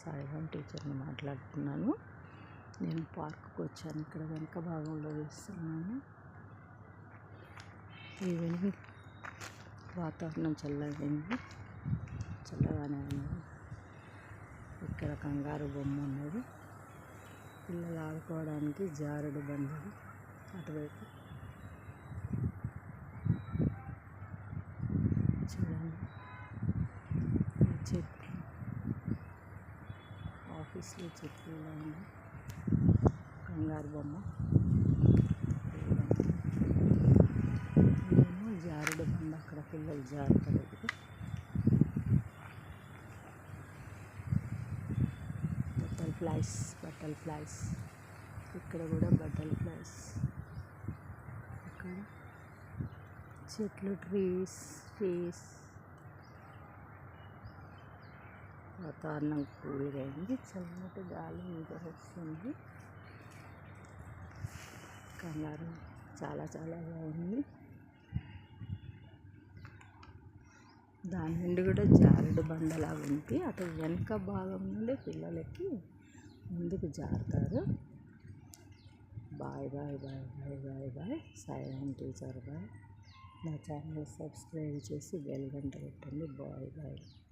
సాయిరామ్ టీచర్ని మాట్లాడుతున్నాను. నేను పార్క్కి వచ్చాను. ఇక్కడ వెనక భాగంలో వేస్తున్నాను. ఈవినింగ్ వాతావరణం చల్లగానే ఉంది. ఇక్కడ కంగారు బొమ్మ ఉన్నది. పిల్లలు ఆడుకోవడానికి జారుడు బండలు అటువైపు చూడండి. చెట్లు, ఆఫీస్లో చెట్లు ఉన్నాయి. కంగారు బొమ్మ జారుడు బండ, అక్కడ పిల్లలు జారుతారు. బటర్ఫ్లైస్ ఇక్కడ కూడా బటర్ఫ్లైస్. ఇక్కడ చెట్లు, ట్రీస్. వాతావరణం కూల్గా అయింది. చల్లటి గాలి మీద వస్తుంది. కంగారు చాలా బాగుంది. దాని నుండి కూడా జారుడు బండలాగా ఉంది. అటు వెనక భాగం నుండి పిల్లలకి ముందుకు జారుతారు. బాయ్. Sairam teacher bye. నా ఛానల్ సబ్స్క్రైబ్ చేసి బెల్ గంట పెట్టండి. బాయ్.